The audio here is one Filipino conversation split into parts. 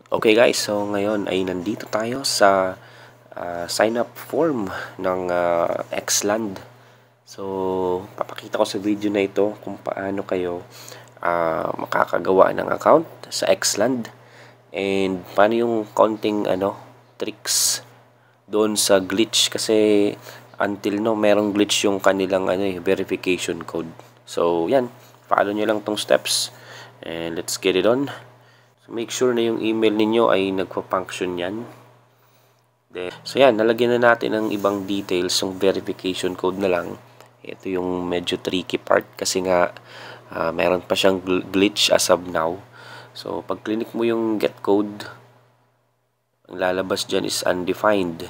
Okay guys, so ngayon ay nandito tayo sa sign up form ng Xland. So papakita ko sa video na ito kung paano kayo makakagawa ng account sa Xland and paano yung konting tricks doon sa glitch, kasi until no merong glitch yung kanilang verification code. So yan, follow nyo lang tong steps and let's get it on. Make sure na yung email ninyo ay nagpa-function yan. So yan, nalagyan na natin ng ibang details, yung verification code na lang. Ito yung medyo tricky part kasi nga meron pa siyang glitch as of now. So pag click mo yung get code, ang lalabas dyan is undefined.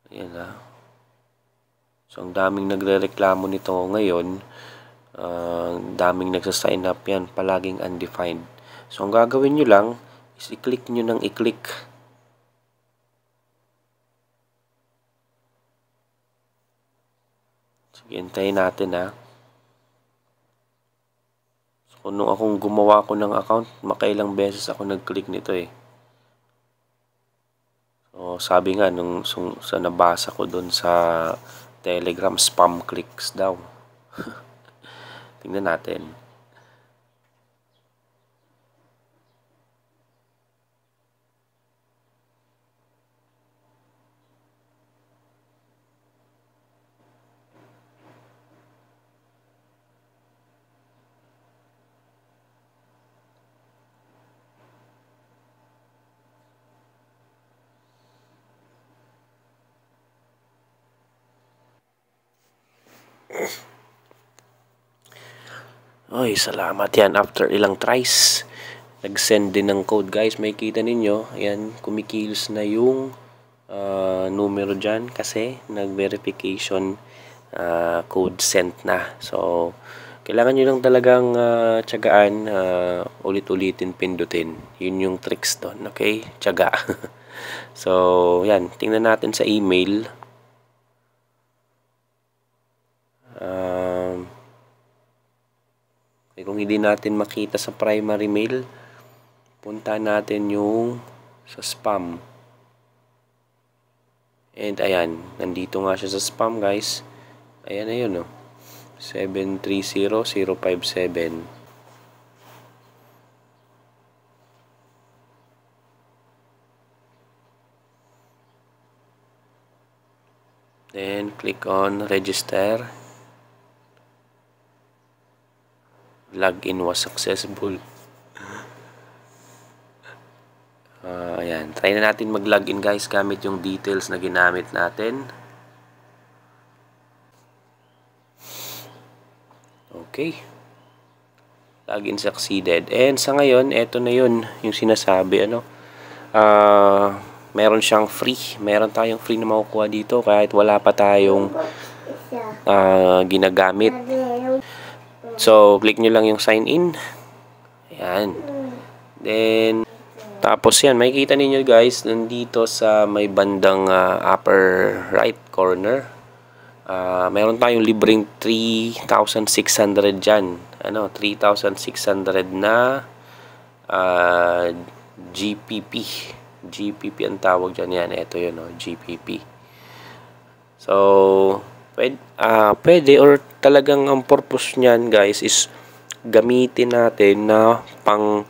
Ayan ha. So ang daming nagre-reklamo nito ngayon. Daming nagsa-sign up yan, palaging undefined. So ang gagawin nyo lang is i-click nyo ng i-click. Sige, hintayin natin ha. So nung akong gumawa ko ng account, makailang beses ako nag-click nito eh. So sabi nga nung sa nabasa ko doon sa Telegram, spam clicks daw. Tingnan natin. Oy, salamat yan. After ilang tries, nag-send din ng code guys. May kita ninyo, ayan, kumikilos na yung numero dyan kasi nag-verification code sent na. So, kailangan nyo lang talagang tiyagaan, ulit-ulitin, pindutin. Yun yung tricks doon, okay? Tiyaga. So, yan, tingnan natin sa email. Kung hindi natin makita sa primary mail, punta natin yung sa spam. And ayan, nandito nga siya sa spam guys. Ayan na yun, oh. 730057. Then click on register. Login was successful. Ayan, try na natin mag-login guys gamit yung details na ginamit natin. Okay. Login succeeded. And sa ngayon, eto na yun yung sinasabi, meron siyang free. Meron tayong free na makukuha dito kahit wala pa tayong ginagamit. So, click nyo lang yung sign in. Ayan. Then, tapos yan, makikita ninyo guys, nandito sa may bandang upper right corner. Meron tayong libreng 3,600 dyan. 3,600 na GPP. GPP ang tawag dyan. Yan, ito yun, GPP. So, pwede or talagang ang purpose niyan guys is gamitin natin na pang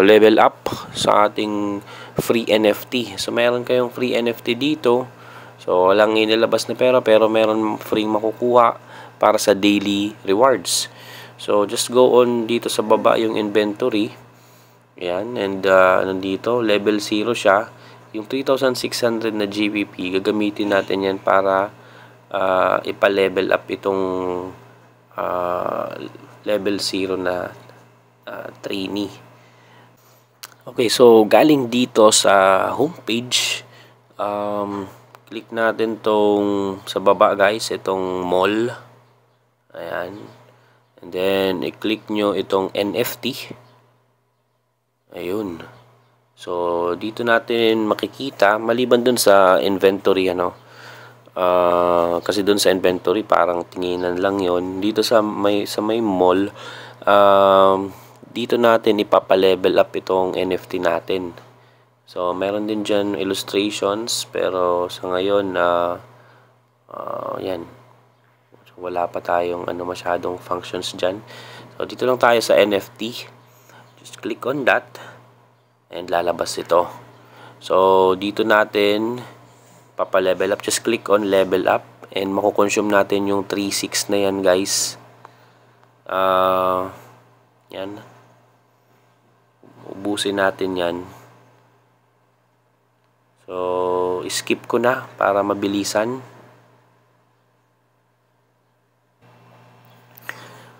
level up sa ating free NFT. So meron kayong free NFT dito. So walang inilabas na pera pero meron free makukuha para sa daily rewards. So just go on dito sa baba yung inventory. Ayan, and nandito level 0 siya. Yung 3,600 na GPP gagamitin natin yan para ipa-level up itong level 0 na trainee. Okay, so galing dito sa homepage, click natin tong sa baba guys, itong mall. Ayan. And then i-click nyo itong NFT. Ayun. So dito natin makikita maliban dun sa inventory kasi dun sa inventory parang tinginan lang yon. Dito sa may mall, dito natin ipapa-level up itong NFT natin. So, meron din dyan illustrations, pero sa ngayon, yan. So, wala pa tayong masyadong functions dyan. So, dito lang tayo sa NFT. Just click on that, and lalabas ito. So, dito natin papa-level up. Just click on level up, and makukonsume natin yung 3.6 na yan, guys. Yan. Ubusin natin yan. So, skip ko na para mabilisan.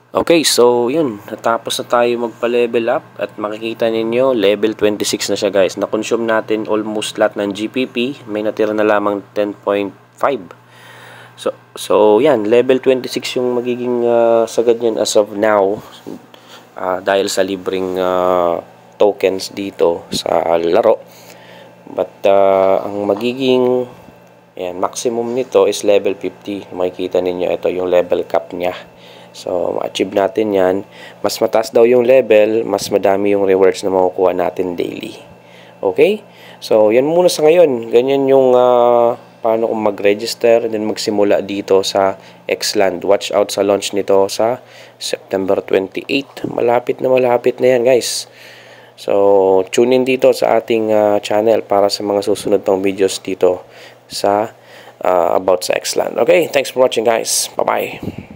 Okay, so yun. Natapos na tayo magpa-level up at makikita ninyo, level 26 na siya, guys. Na-consume natin almost lahat ng GPP. May natira na lamang 10.5. So yan, level 26 yung magiging sagad niyan as of now. Dahil sa libreng tokens dito sa laro. But ang magiging maximum nito is level 50. Makikita ninyo, ito yung level cap niya. So, ma-achieve natin yan. Mas mataas daw yung level, mas madami yung rewards na makukuha natin daily. Okay? So, yan muna sa ngayon. Ganyan yung paano kung mag-register and then magsimula dito sa Xland. Watch out sa launch nito sa September 28. Malapit na yan, guys. So, tune in dito sa ating channel para sa mga susunod pang videos dito sa about sa Xland. Okay, thanks for watching, guys. Bye-bye.